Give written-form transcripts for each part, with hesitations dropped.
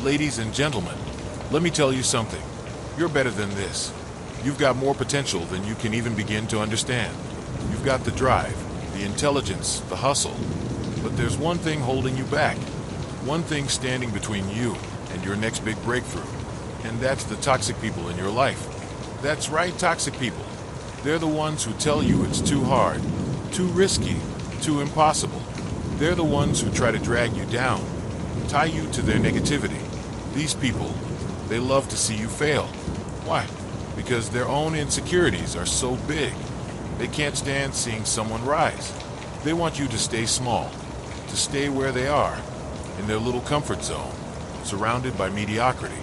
Ladies and gentlemen, let me tell you something. You're better than this. You've got more potential than you can even begin to understand. You've got the drive, the intelligence, the hustle. But there's one thing holding you back. One thing standing between you and your next big breakthrough. And that's the toxic people in your life. That's right, toxic people. They're the ones who tell you it's too hard, too risky, too impossible. They're the ones who try to drag you down, tie you to their negativity. These people, they love to see you fail. Why? Because their own insecurities are so big. They can't stand seeing someone rise. They want you to stay small, to stay where they are, in their little comfort zone, surrounded by mediocrity.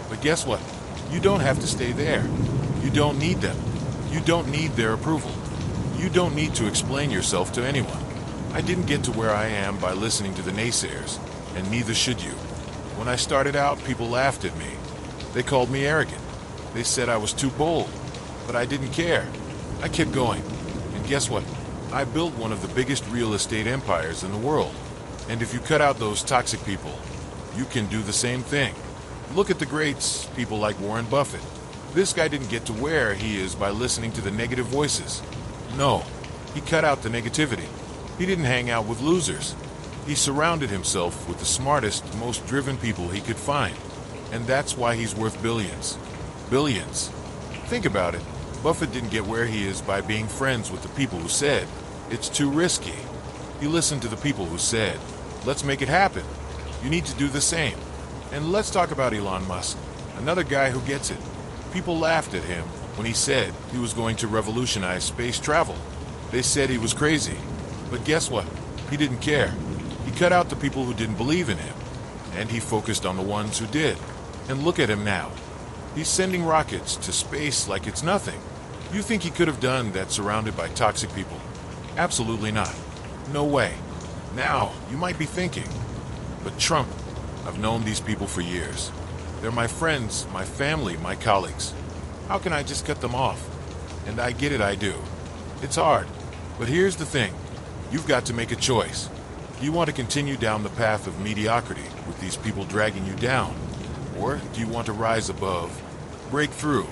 But guess what? You don't have to stay there. You don't need them. You don't need their approval. You don't need to explain yourself to anyone. I didn't get to where I am by listening to the naysayers, and neither should you. When I started out, people laughed at me. They called me arrogant. They said I was too bold, but I didn't care. I kept going. And guess what? I built one of the biggest real estate empires in the world. And if you cut out those toxic people, you can do the same thing. Look at the greats, people like Warren Buffett. This guy didn't get to where he is by listening to the negative voices. No, he cut out the negativity. He didn't hang out with losers. He surrounded himself with the smartest, most driven people he could find. And that's why he's worth billions. Billions. Think about it. Buffett didn't get where he is by being friends with the people who said, it's too risky. He listened to the people who said, let's make it happen. You need to do the same. And let's talk about Elon Musk, another guy who gets it. People laughed at him when he said he was going to revolutionize space travel. They said he was crazy. But guess what? He didn't care. He cut out the people who didn't believe in him, and he focused on the ones who did. And look at him now. He's sending rockets to space like it's nothing. You think he could have done that surrounded by toxic people? Absolutely not. No way. Now, you might be thinking, but Trump, I've known these people for years. They're my friends, my family, my colleagues. How can I just cut them off? And I get it, I do. It's hard. But here's the thing. You've got to make a choice. Do you want to continue down the path of mediocrity with these people dragging you down? Or do you want to rise above, break through,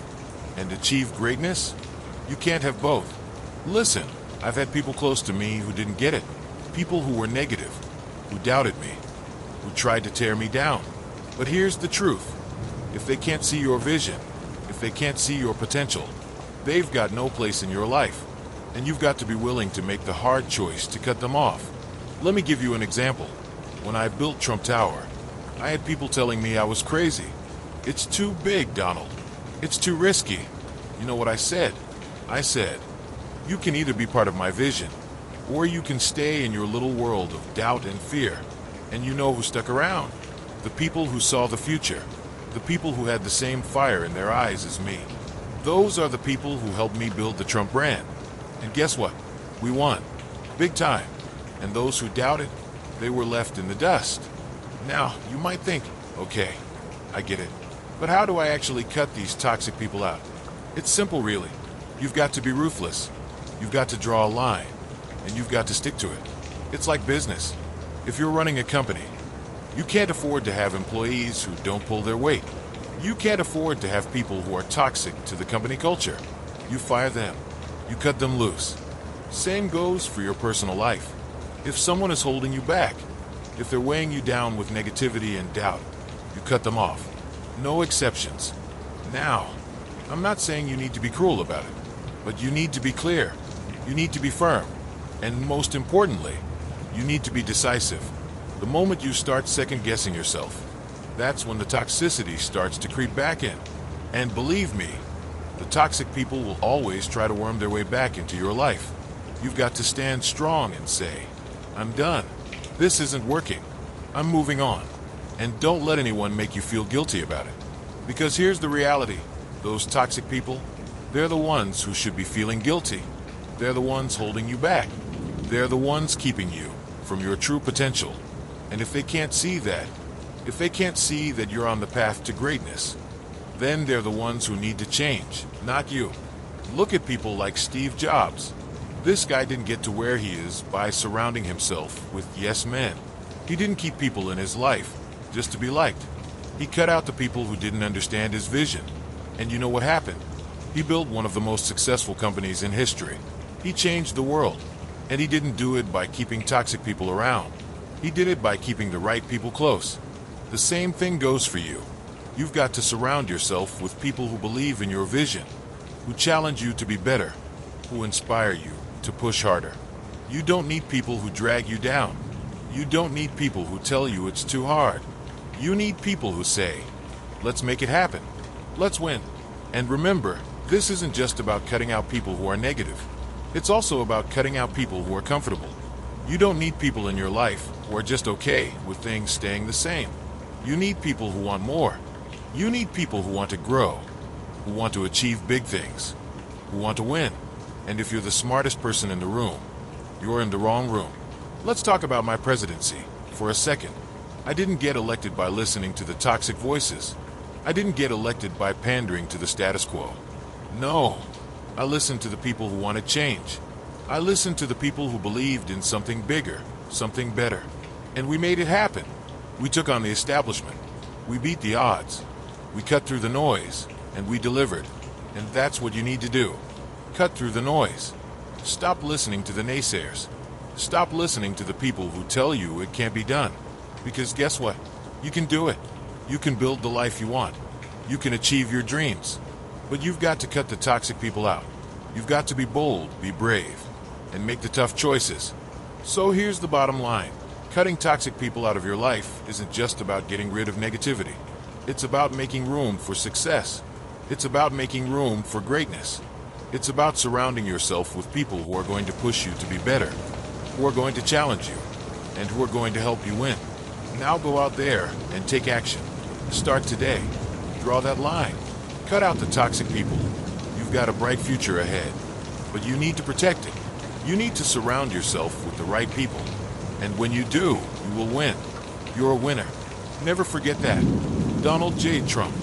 and achieve greatness? You can't have both. Listen, I've had people close to me who didn't get it. People who were negative, who doubted me, who tried to tear me down. But here's the truth. If they can't see your vision, if they can't see your potential, they've got no place in your life. And you've got to be willing to make the hard choice to cut them off. Let me give you an example. When I built Trump Tower, I had people telling me I was crazy. It's too big, Donald. It's too risky. You know what I said? I said, you can either be part of my vision, or you can stay in your little world of doubt and fear. And you know who stuck around? The people who saw the future. The people who had the same fire in their eyes as me. Those are the people who helped me build the Trump brand. And guess what? We won. Big time. And those who doubted, they were left in the dust. Now, you might think, okay, I get it. But how do I actually cut these toxic people out? It's simple, really. You've got to be ruthless. You've got to draw a line. And you've got to stick to it. It's like business. If you're running a company, you can't afford to have employees who don't pull their weight. You can't afford to have people who are toxic to the company culture. You fire them. You cut them loose. Same goes for your personal life. If someone is holding you back, if they're weighing you down with negativity and doubt, you cut them off. No exceptions. Now, I'm not saying you need to be cruel about it, but you need to be clear. You need to be firm. And most importantly, you need to be decisive. The moment you start second-guessing yourself, that's when the toxicity starts to creep back in. And believe me, the toxic people will always try to worm their way back into your life. You've got to stand strong and say, I'm done. This isn't working. I'm moving on. And don't let anyone make you feel guilty about it. Because here's the reality. Those toxic people, they're the ones who should be feeling guilty. They're the ones holding you back. They're the ones keeping you from your true potential. And if they can't see that, if they can't see that you're on the path to greatness, then they're the ones who need to change, not you. Look at people like Steve Jobs. This guy didn't get to where he is by surrounding himself with yes men. He didn't keep people in his life just to be liked. He cut out the people who didn't understand his vision. And you know what happened? He built one of the most successful companies in history. He changed the world. And he didn't do it by keeping toxic people around. He did it by keeping the right people close. The same thing goes for you. You've got to surround yourself with people who believe in your vision, who challenge you to be better, who inspire you to push harder. You don't need people who drag you down. You don't need people who tell you it's too hard. You need people who say, let's make it happen. Let's win. And remember, this isn't just about cutting out people who are negative. It's also about cutting out people who are comfortable. You don't need people in your life who are just okay with things staying the same. You need people who want more. You need people who want to grow, who want to achieve big things, who want to win. And if you're the smartest person in the room, you're in the wrong room. Let's talk about my presidency for a second. I didn't get elected by listening to the toxic voices. I didn't get elected by pandering to the status quo. No, I listened to the people who wanted change. I listened to the people who believed in something bigger, something better. And we made it happen. We took on the establishment. We beat the odds. We cut through the noise, and we delivered. And that's what you need to do. Cut through the noise. Stop listening to the naysayers. Stop listening to the people who tell you it can't be done. Because guess what? You can do it. You can build the life you want. You can achieve your dreams. But you've got to cut the toxic people out. You've got to be bold, be brave, and make the tough choices. So here's the bottom line. Cutting toxic people out of your life isn't just about getting rid of negativity. It's about making room for success. It's about making room for greatness. It's about surrounding yourself with people who are going to push you to be better, who are going to challenge you, and who are going to help you win. Now go out there and take action. Start today. Draw that line. Cut out the toxic people. You've got a bright future ahead, but you need to protect it. You need to surround yourself with the right people. And when you do, you will win. You're a winner. Never forget that. Donald J. Trump.